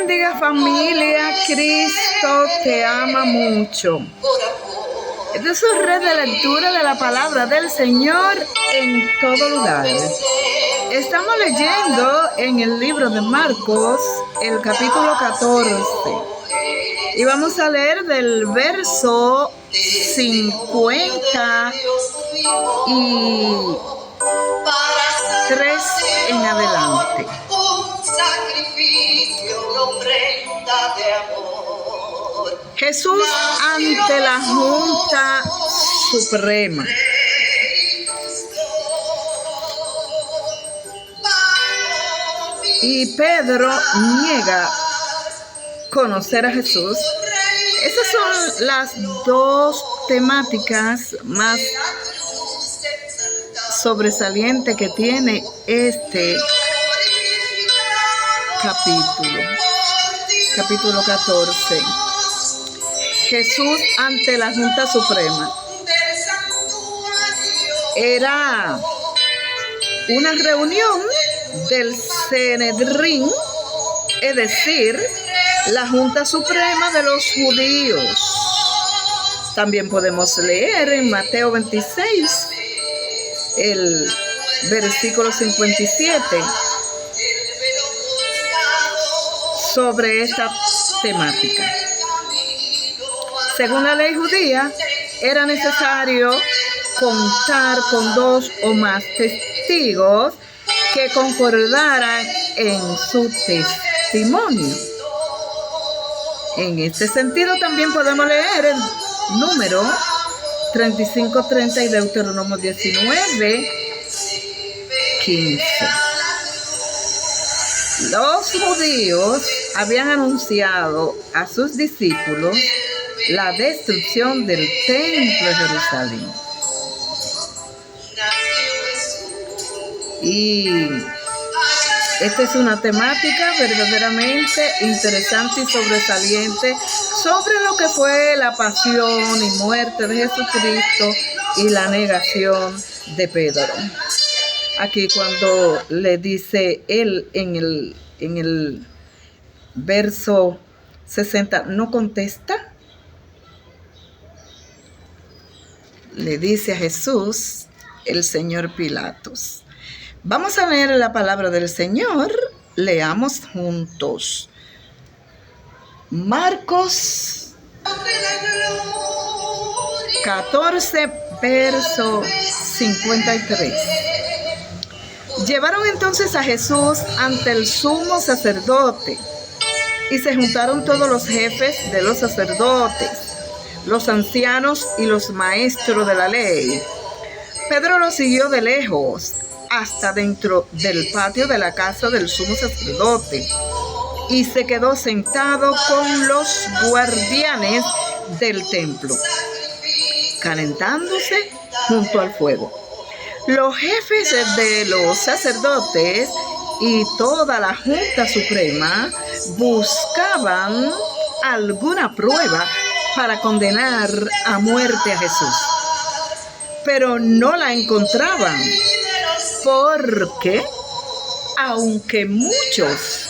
bendiga, familia. Cristo te ama mucho. Este es un red de lectura de la palabra del Señor en todo lugar. Estamos leyendo en el libro de Marcos, el capítulo 14. Y vamos a leer del verso 53 en adelante. Jesús ante la Junta Suprema. Y Pedro niega conocer a Jesús. Esas son las dos temáticas más sobresalientes que tiene este capítulo 14. Jesús ante la Junta Suprema. Era una reunión del Sanedrín, es decir, la Junta Suprema de los judíos. También podemos leer en Mateo 26, el versículo 57, sobre esta temática. Según la ley judía, era necesario contar con 2 o más testigos que concordaran en su testimonio. En este sentido también podemos leer el número 35:30 y Deuteronomio 19:15. Los judíos habían anunciado a sus discípulos la destrucción del templo de Jerusalén. Y esta es una temática verdaderamente interesante y sobresaliente sobre lo que fue la pasión y muerte de Jesucristo y la negación de Pedro. Aquí cuando le dice él en el verso 60, no contesta, le dice a Jesús el señor Pilatos. Vamos a leer la palabra del Señor. Leamos juntos. Marcos 14, verso 53. Llevaron entonces a Jesús ante el sumo sacerdote, y se juntaron todos los jefes de los sacerdotes, los ancianos y los maestros de la ley. Pedro lo siguió de lejos hasta dentro del patio de la casa del sumo sacerdote, y se quedó sentado con los guardianes del templo, calentándose junto al fuego. Los jefes de los sacerdotes y toda la Junta Suprema buscaban alguna prueba para condenar a muerte a Jesús, pero no la encontraban, porque aunque muchos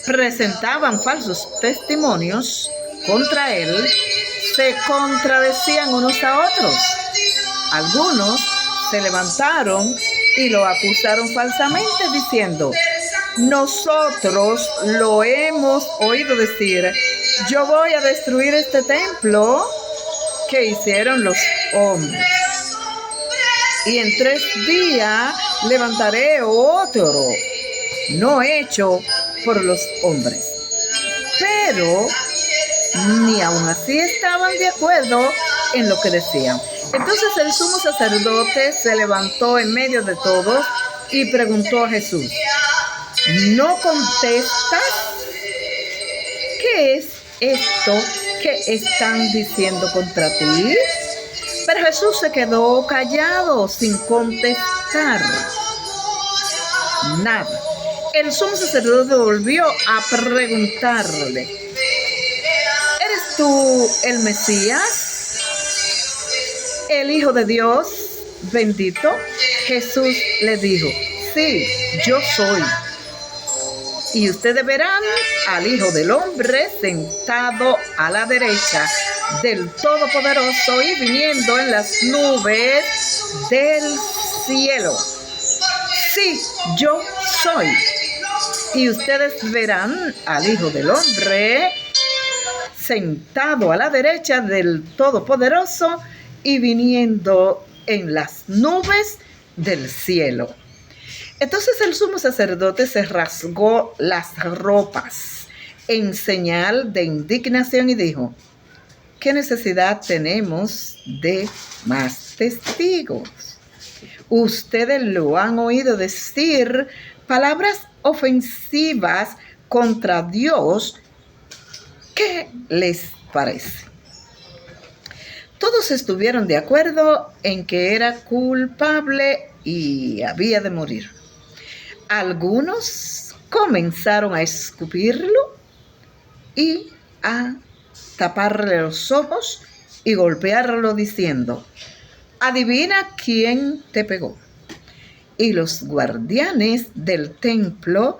presentaban falsos testimonios contra él, se contradecían unos a otros. Algunos se levantaron y lo acusaron falsamente diciendo: nosotros lo hemos oído decir, yo voy a destruir este templo que hicieron los hombres, y en 3 días levantaré otro, no hecho por los hombres. Pero ni aun así estaban de acuerdo en lo que decían. Entonces el sumo sacerdote se levantó en medio de todos y preguntó a Jesús: ¿no contestas? ¿Qué es esto que están diciendo contra ti? Pero Jesús se quedó callado sin contestar nada. El sumo sacerdote volvió a preguntarle: ¿eres tú el Mesías, el Hijo de Dios bendito? Jesús le dijo: sí, yo soy. Y ustedes verán al Hijo del Hombre sentado a la derecha del Todopoderoso y viniendo en las nubes del cielo. Sí, yo soy. Y ustedes verán al Hijo del Hombre sentado a la derecha del Todopoderoso y viniendo en las nubes del cielo. Entonces el sumo sacerdote se rasgó las ropas en señal de indignación y dijo: ¿qué necesidad tenemos de más testigos? Ustedes lo han oído decir palabras ofensivas contra Dios. ¿Qué les parece? Todos estuvieron de acuerdo en que era culpable y había de morir. Algunos comenzaron a escupirlo y a taparle los ojos y golpearlo diciendo: adivina quién te pegó. Y los guardianes del templo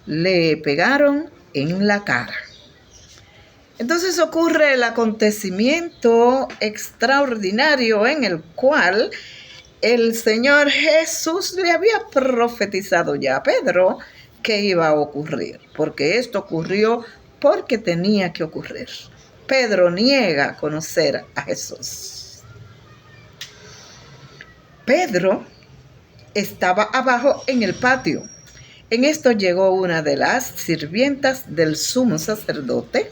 le pegaron en la cara. Entonces ocurre el acontecimiento extraordinario en el cual el Señor Jesús le había profetizado ya a Pedro que iba a ocurrir, porque esto ocurrió porque tenía que ocurrir. Pedro niega conocer a Jesús. Pedro estaba abajo en el patio. En esto llegó una de las sirvientas del sumo sacerdote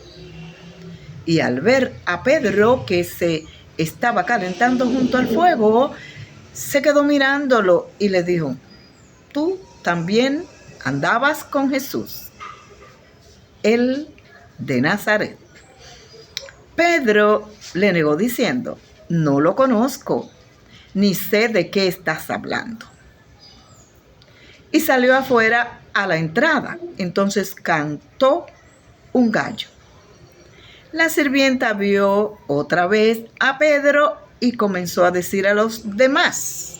y al ver a Pedro que se estaba calentando junto al fuego, se quedó mirándolo y le dijo: tú también andabas con Jesús, el de Nazaret. Pedro le negó diciendo: no lo conozco, ni sé de qué estás hablando. Y salió afuera a la entrada. Entonces cantó un gallo. La sirvienta vio otra vez a Pedro y comenzó a decir a los demás: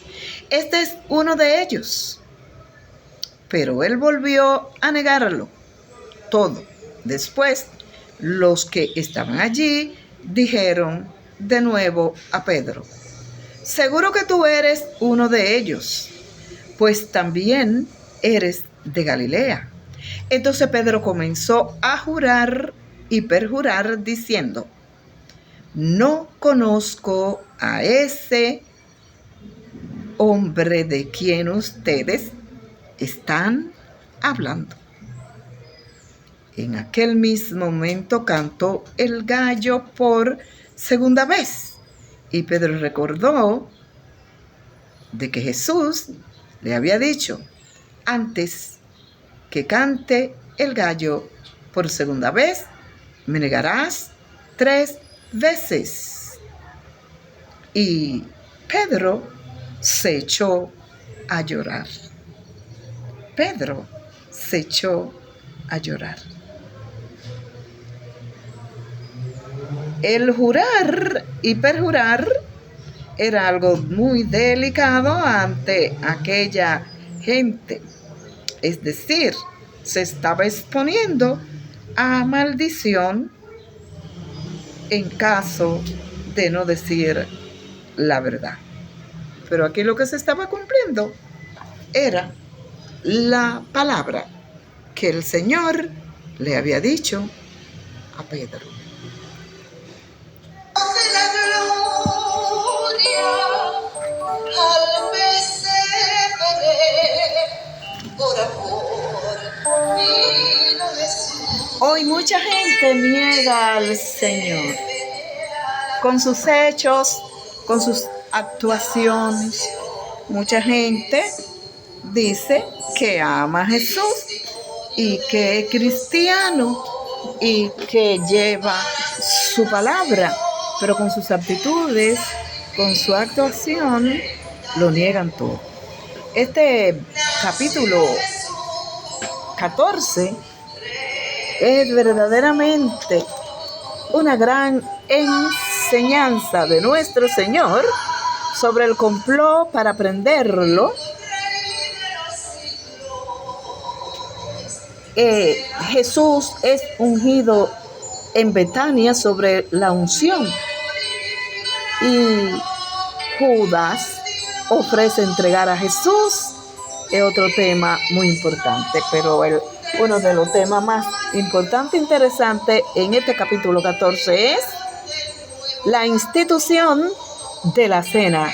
este es uno de ellos. Pero él volvió a negarlo todo. Después, los que estaban allí dijeron de nuevo a Pedro: seguro que tú eres uno de ellos, pues también eres de Galilea. Entonces Pedro comenzó a jurar y perjurar diciendo: no conozco a ese hombre de quien ustedes están hablando. En aquel mismo momento cantó el gallo por segunda vez y Pedro recordó de que Jesús le había dicho: antes que cante el gallo por segunda vez, me negarás 3 veces. Y Pedro se echó a llorar. Pedro se echó a llorar. El jurar y perjurar era algo muy delicado ante aquella gente. Es decir, se estaba exponiendo a maldición en caso de no decir la verdad. Pero aquí lo que se estaba cumpliendo era la palabra que el Señor le había dicho a Pedro. Hoy mucha gente niega al Señor con sus hechos, con sus actuaciones. Mucha gente dice que ama a Jesús y que es cristiano y que lleva su palabra, pero con sus actitudes, con su actuación, lo niegan todo. Este capítulo 14 es verdaderamente una gran enseñanza de nuestro Señor sobre el complot para prenderlo Jesús es ungido en Betania sobre la unción y Judas ofrece entregar a Jesús. Es otro tema muy importante, pero uno de los temas más importantes e interesantes en este capítulo 14 es la institución de la cena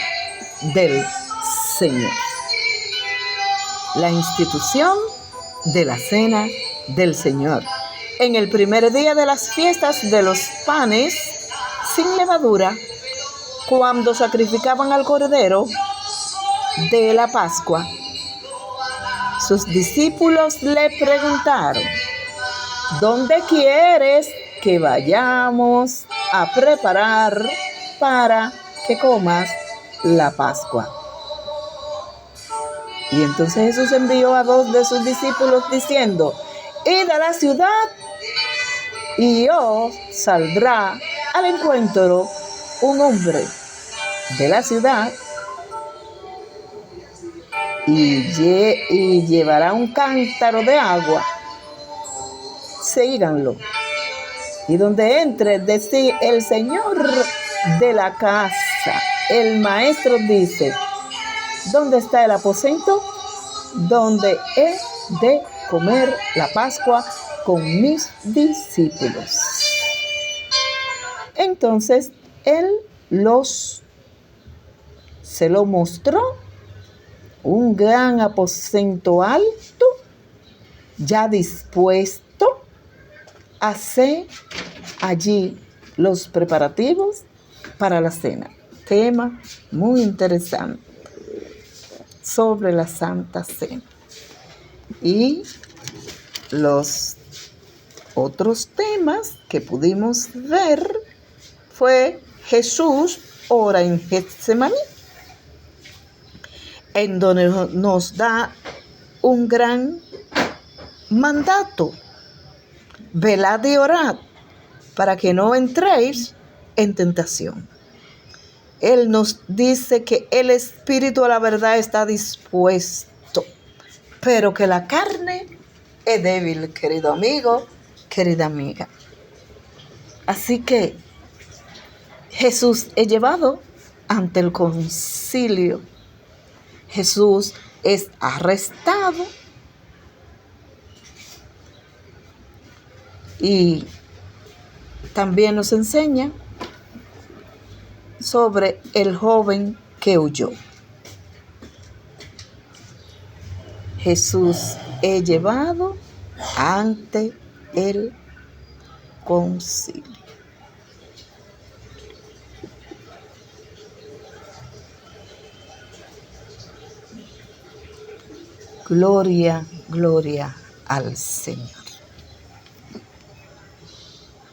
del Señor. La institución de la cena del Señor. En el primer día de las fiestas de los panes sin levadura, cuando sacrificaban al cordero de la Pascua, sus discípulos le preguntaron: ¿dónde quieres que vayamos a preparar para que comas la Pascua? Y entonces Jesús envió a 2 de sus discípulos diciendo: id a la ciudad y os saldrá al encuentro un hombre de la ciudad y llevará un cántaro de agua. Síganlo. Y donde entre, decid: el Señor de la casa, el maestro dice: ¿dónde está el aposento donde he de comer la Pascua con mis discípulos? Entonces él se lo mostró, un gran aposento alto, ya dispuesto a hacer allí los preparativos para la cena. Tema muy interesante sobre la Santa Cena. Y los otros temas que pudimos ver fue: Jesús ora en Getsemaní, en donde nos da un gran mandato: velad y orad para que no entréis en tentación. Él nos dice que el espíritu a la verdad está dispuesto, pero que la carne es débil, querido amigo, querida amiga. Así que Jesús es llevado ante el concilio. Jesús es arrestado y también nos enseña sobre el joven que huyó. Jesús es llevado ante el concilio. Gloria, gloria al Señor.